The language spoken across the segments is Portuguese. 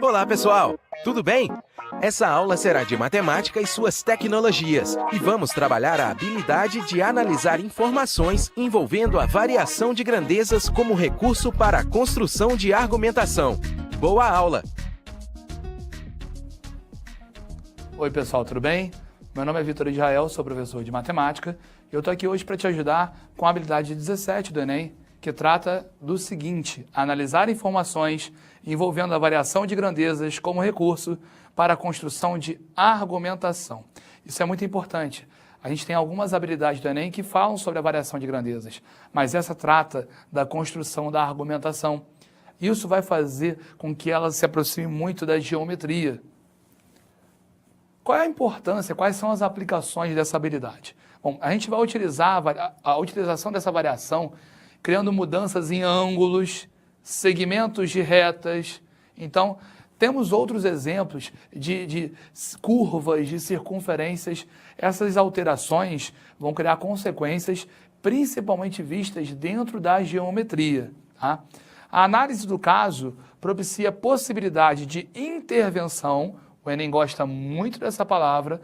Olá, pessoal! Tudo bem? Essa aula será de matemática e suas tecnologias, e vamos trabalhar a habilidade de analisar informações envolvendo a variação de grandezas como recurso para a construção de argumentação. Boa aula! Oi, pessoal, tudo bem? Meu nome é Vitor Israel, sou professor de matemática e eu estou aqui hoje para te ajudar com a habilidade 17 do Enem, que trata do seguinte: analisar informações envolvendo a variação de grandezas como recurso para a construção de argumentação. Isso é muito importante. A gente tem algumas habilidades do Enem que falam sobre a variação de grandezas, mas essa trata da construção da argumentação. Isso vai fazer com que ela se aproxime muito da geometria. Qual é a importância, quais são as aplicações dessa habilidade? Bom, a gente vai utilizar a utilização dessa variação criando mudanças em ângulos, segmentos de retas. Então, temos outros exemplos de curvas, de circunferências. Essas alterações vão criar consequências principalmente vistas dentro da geometria. Tá? A análise do caso propicia a possibilidade de intervenção, o Enem gosta muito dessa palavra,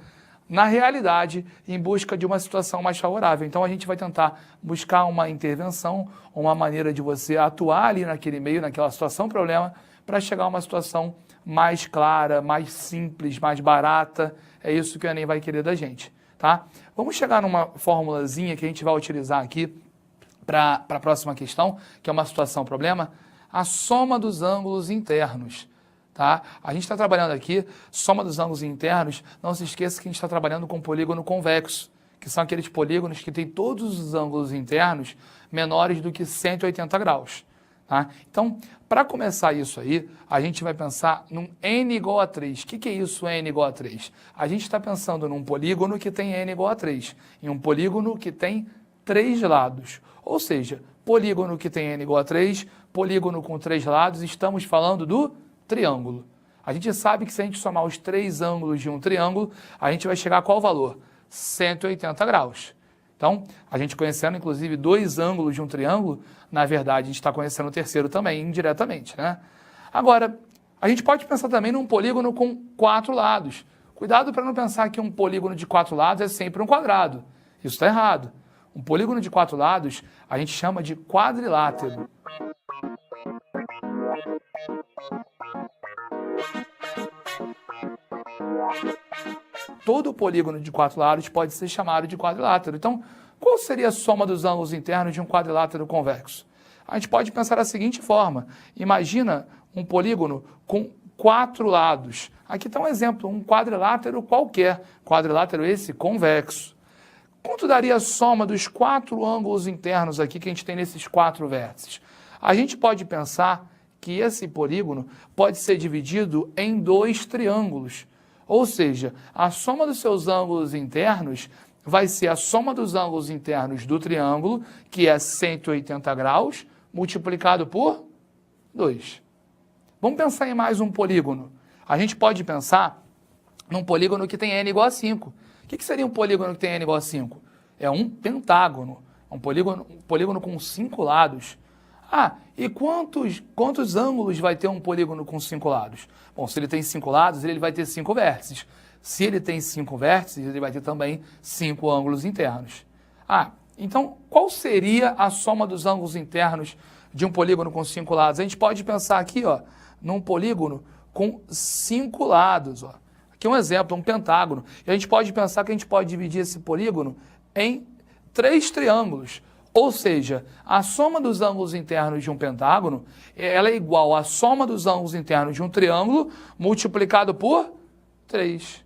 na realidade, em busca de uma situação mais favorável. Então, a gente vai tentar buscar uma intervenção, uma maneira de você atuar ali naquele meio, naquela situação, problema, para chegar a uma situação mais clara, mais simples, mais barata. É isso que o Enem vai querer da gente, tá? Vamos chegar numa formulazinha que a gente vai utilizar aqui para a próxima questão, que é uma situação problema, a soma dos ângulos internos. Tá? A gente está trabalhando aqui, soma dos ângulos internos, não se esqueça que a gente está trabalhando com polígono convexo, que são aqueles polígonos que têm todos os ângulos internos menores do que 180 graus. Tá? Então, para começar isso aí, a gente vai pensar num n igual a 3. O que é isso, n igual a 3? A gente está pensando num polígono que tem n igual a 3, em um polígono que tem 3 lados. Ou seja, polígono que tem n igual a 3, polígono com 3 lados, estamos falando do triângulo. A gente sabe que se a gente somar os 3 ângulos de um triângulo, a gente vai chegar a qual valor? 180 graus. Então, a gente conhecendo inclusive 2 ângulos de um triângulo, na verdade a gente está conhecendo o terceiro também, indiretamente, né? Agora, a gente pode pensar também num polígono com 4 lados. Cuidado para não pensar que um polígono de 4 lados é sempre um quadrado. Isso está errado. Um polígono de 4 lados a gente chama de quadrilátero. Todo polígono de 4 lados pode ser chamado de quadrilátero. Então, qual seria a soma dos ângulos internos de um quadrilátero convexo? A gente pode pensar da seguinte forma. Imagina um polígono com 4 lados. Aqui está um exemplo, um quadrilátero qualquer. Quadrilátero esse convexo. Quanto daria a soma dos 4 ângulos internos aqui que a gente tem nesses 4 vértices? A gente pode pensar que esse polígono pode ser dividido em 2 triângulos. Ou seja, a soma dos seus ângulos internos vai ser a soma dos ângulos internos do triângulo, que é 180 graus, multiplicado por 2. Vamos pensar em mais um polígono. A gente pode pensar num polígono que tem n igual a 5. O que seria um polígono que tem n igual a 5? É um pentágono. É um polígono com 5 lados. Ah, e quantos ângulos vai ter um polígono com 5 lados? Bom, se ele tem 5 lados, ele vai ter 5 vértices. Se ele tem 5 vértices, ele vai ter também 5 ângulos internos. Ah, então qual seria a soma dos ângulos internos de um polígono com 5 lados? A gente pode pensar aqui, ó, num polígono com 5 lados. Ó. Aqui um exemplo, um pentágono. E a gente pode pensar que a gente pode dividir esse polígono em 3 triângulos. Ou seja, a soma dos ângulos internos de um pentágono ela é igual à soma dos ângulos internos de um triângulo multiplicado por 3.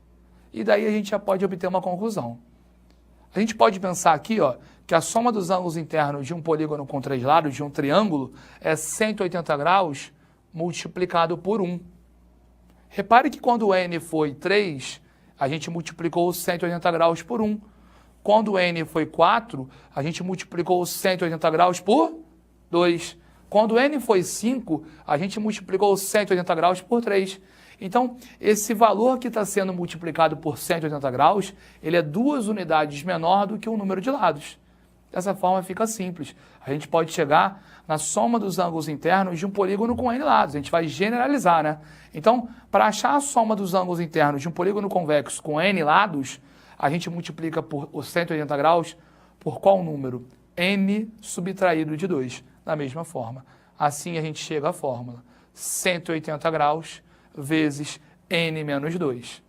E daí a gente já pode obter uma conclusão. A gente pode pensar aqui, ó, que a soma dos ângulos internos de um polígono com 3 lados, de um triângulo, é 180 graus multiplicado por 1. Repare que quando o n foi 3, a gente multiplicou 180 graus por 1. Quando o n foi 4, a gente multiplicou 180 graus por 2. Quando o n foi 5, a gente multiplicou 180 graus por 3. Então, esse valor que está sendo multiplicado por 180 graus, ele é 2 unidades menor do que o número de lados. Dessa forma fica simples. A gente pode chegar na soma dos ângulos internos de um polígono com n lados. A gente vai generalizar, né? Então, para achar a soma dos ângulos internos de um polígono convexo com n lados, a gente multiplica por os 180 graus por qual número? N subtraído de 2. Da mesma forma. Assim a gente chega à fórmula. 180 graus vezes n menos 2.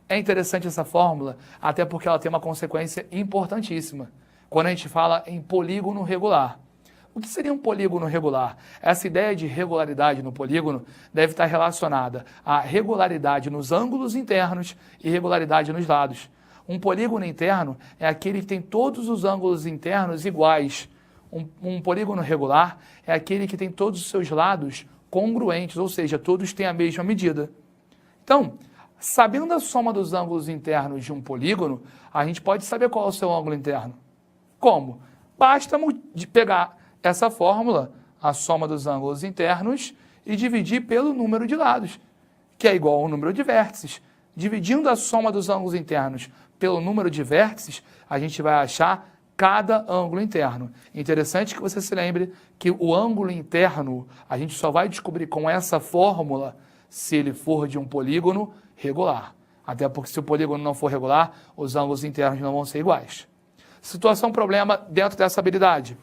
É interessante essa fórmula, até porque ela tem uma consequência importantíssima. Quando a gente fala em polígono regular. O que seria um polígono regular? Essa ideia de regularidade no polígono deve estar relacionada à regularidade nos ângulos internos e regularidade nos lados. Um polígono interno é aquele que tem todos os ângulos internos iguais. Um polígono regular é aquele que tem todos os seus lados congruentes, ou seja, todos têm a mesma medida. Então, sabendo a soma dos ângulos internos de um polígono, a gente pode saber qual é o seu ângulo interno. Como? Basta pegar essa fórmula, a soma dos ângulos internos, e dividir pelo número de lados, que é igual ao número de vértices. Dividindo a soma dos ângulos internos pelo número de vértices, a gente vai achar cada ângulo interno. Interessante que você se lembre que o ângulo interno a gente só vai descobrir com essa fórmula se ele for de um polígono regular. Até porque se o polígono não for regular, os ângulos internos não vão ser iguais. Situação problema dentro dessa habilidade.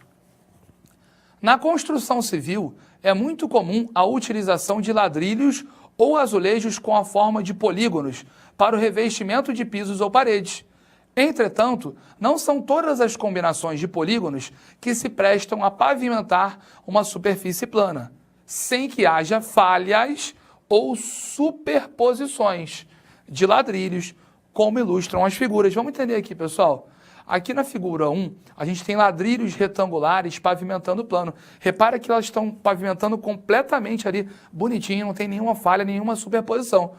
Na construção civil, é muito comum a utilização de ladrilhos ou azulejos com a forma de polígonos para o revestimento de pisos ou paredes. Entretanto, não são todas as combinações de polígonos que se prestam a pavimentar uma superfície plana, sem que haja falhas ou superposições de ladrilhos, como ilustram as figuras. Vamos entender aqui, pessoal. Aqui na figura 1, a gente tem ladrilhos retangulares pavimentando o plano. Repara que elas estão pavimentando completamente ali, bonitinho, não tem nenhuma falha, nenhuma superposição.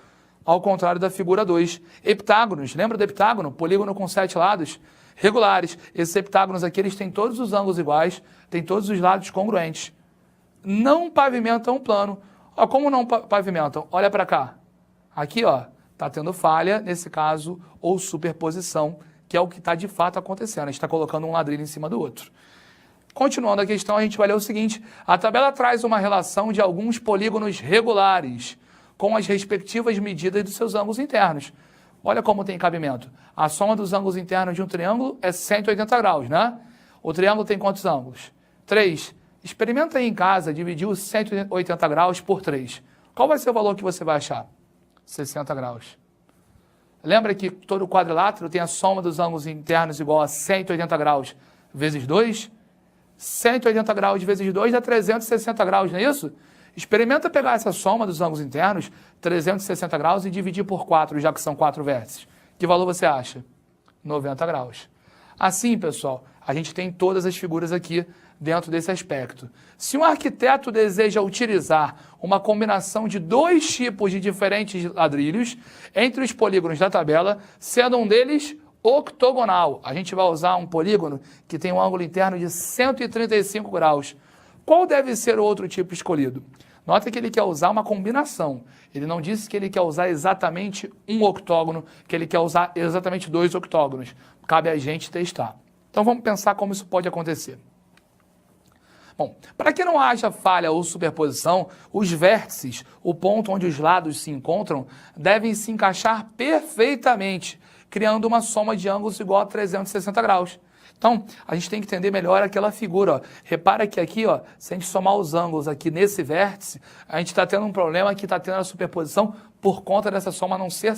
Ao contrário da figura 2. Heptágonos, lembra do heptágono? Polígono com 7 lados regulares. Esses heptágonos aqui, eles têm todos os ângulos iguais, têm todos os lados congruentes. Não pavimentam o plano. Ó, como não pavimentam? Olha para cá. Aqui, ó, está tendo falha, nesse caso, ou superposição, que é o que está de fato acontecendo. A gente está colocando um ladrilho em cima do outro. Continuando a questão, a gente vai ler o seguinte. A tabela traz uma relação de alguns polígonos regulares com as respectivas medidas dos seus ângulos internos. Olha como tem cabimento. A soma dos ângulos internos de um triângulo é 180 graus, né? O triângulo tem quantos ângulos? 3. Experimenta aí em casa, dividir os 180 graus por 3. Qual vai ser o valor que você vai achar? 60 graus. Lembra que todo quadrilátero tem a soma dos ângulos internos igual a 180 graus vezes 2? 180 graus vezes 2 dá 360 graus, não é isso? Experimenta pegar essa soma dos ângulos internos, 360 graus, e dividir por 4, já que são 4 vértices. Que valor você acha? 90 graus. Assim, pessoal, a gente tem todas as figuras aqui dentro desse aspecto. Se um arquiteto deseja utilizar uma combinação de 2 tipos de diferentes ladrilhos entre os polígonos da tabela, sendo um deles octogonal, a gente vai usar um polígono que tem um ângulo interno de 135 graus. Qual deve ser o outro tipo escolhido? Nota que ele quer usar uma combinação. Ele não disse que ele quer usar exatamente um octógono, que ele quer usar exatamente 2 octógonos. Cabe a gente testar. Então vamos pensar como isso pode acontecer. Bom, para que não haja falha ou superposição, os vértices, o ponto onde os lados se encontram, devem se encaixar perfeitamente, criando uma soma de ângulos igual a 360 graus. Então, a gente tem que entender melhor aquela figura. Ó. Repara que aqui, ó, se a gente somar os ângulos aqui nesse vértice, a gente está tendo um problema que está tendo a superposição por conta dessa soma não ser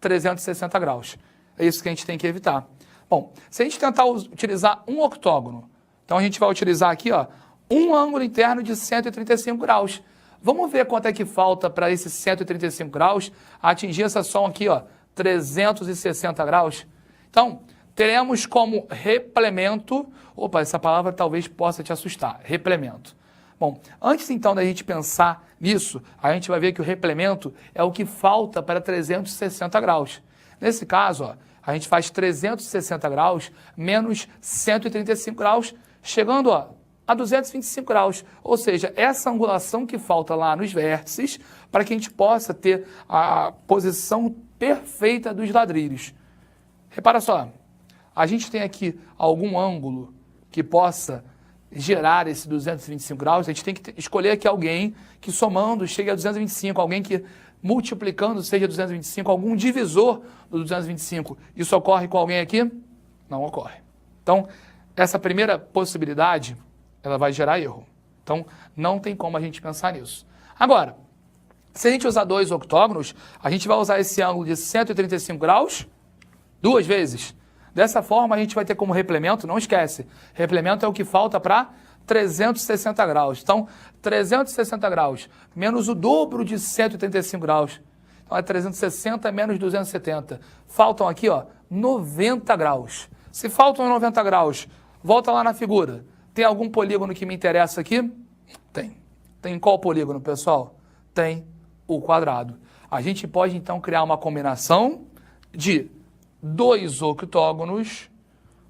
360 graus. É isso que a gente tem que evitar. Bom, se a gente tentar utilizar um octógono, então a gente vai utilizar aqui, ó, um ângulo interno de 135 graus. Vamos ver quanto é que falta para esses 135 graus atingir essa soma aqui, ó, 360 graus. Então, teremos como replemento, opa, essa palavra talvez possa te assustar, replemento. Bom, antes então da gente pensar nisso, a gente vai ver que o replemento é o que falta para 360 graus. Nesse caso, ó, a gente faz 360 graus menos 135 graus, chegando ó, a 225 graus. Ou seja, essa angulação que falta lá nos vértices para que a gente possa ter a posição perfeita dos ladrilhos. Repara só. A gente tem aqui algum ângulo que possa gerar esse 225 graus, a gente tem que escolher aqui alguém que somando chegue a 225, alguém que multiplicando seja 225, algum divisor do 225. Isso ocorre com alguém aqui? Não ocorre. Então, essa primeira possibilidade, ela vai gerar erro. Então, não tem como a gente pensar nisso. Agora, se a gente usar dois octógonos, a gente vai usar esse ângulo de 135 graus duas vezes. Dessa forma, a gente vai ter como replemento, não esquece, replemento é o que falta para 360 graus. Então, 360 graus menos o dobro de 135 graus. Então, é 360 menos 270. Faltam aqui, ó, 90 graus. Se faltam 90 graus, volta lá na figura. Tem algum polígono que me interessa aqui? Tem. Tem qual polígono, pessoal? Tem o quadrado. A gente pode, então, criar uma combinação de dois octógonos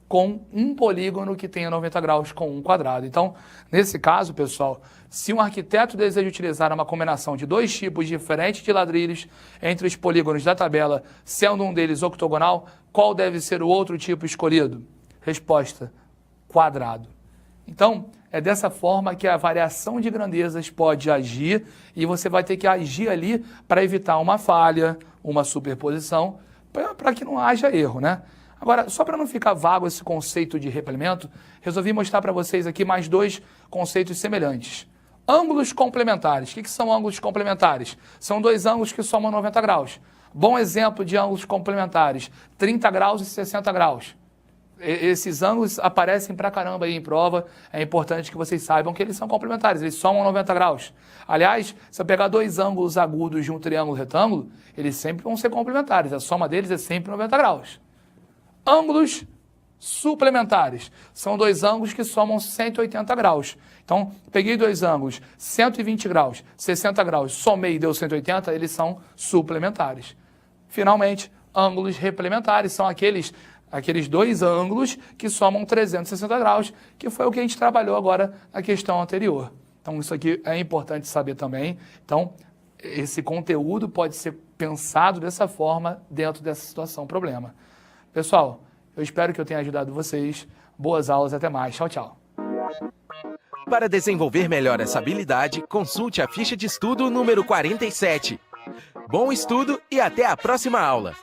com um polígono que tenha 90 graus com um quadrado. Então, nesse caso, pessoal, se um arquiteto deseja utilizar uma combinação de dois tipos diferentes de ladrilhos entre os polígonos da tabela, sendo um deles octogonal, qual deve ser o outro tipo escolhido? Resposta: quadrado. Então, é dessa forma que a variação de grandezas pode agir e você vai ter que agir ali para evitar uma falha, uma superposição, para que não haja erro, né? Agora, só para não ficar vago esse conceito de replemento, resolvi mostrar para vocês aqui mais dois conceitos semelhantes. Ângulos complementares. O que são ângulos complementares? São dois ângulos que somam 90 graus. Bom exemplo de ângulos complementares, 30 graus e 60 graus. Esses ângulos aparecem pra caramba aí em prova, é importante que vocês saibam que eles são complementares, eles somam 90 graus. Aliás, se eu pegar dois ângulos agudos de um triângulo retângulo, eles sempre vão ser complementares, a soma deles é sempre 90 graus. Ângulos suplementares são dois ângulos que somam 180 graus. Então, peguei dois ângulos, 120 graus, 60 graus, somei e deu 180, eles são suplementares. Finalmente, ângulos replementares são aqueles dois ângulos que somam 360 graus, que foi o que a gente trabalhou agora na questão anterior. Então, isso aqui é importante saber também. Então, esse conteúdo pode ser pensado dessa forma dentro dessa situação, problema. Pessoal, eu espero que eu tenha ajudado vocês. Boas aulas, até mais. Tchau, tchau. Para desenvolver melhor essa habilidade, consulte a ficha de estudo número 47. Bom estudo e até a próxima aula!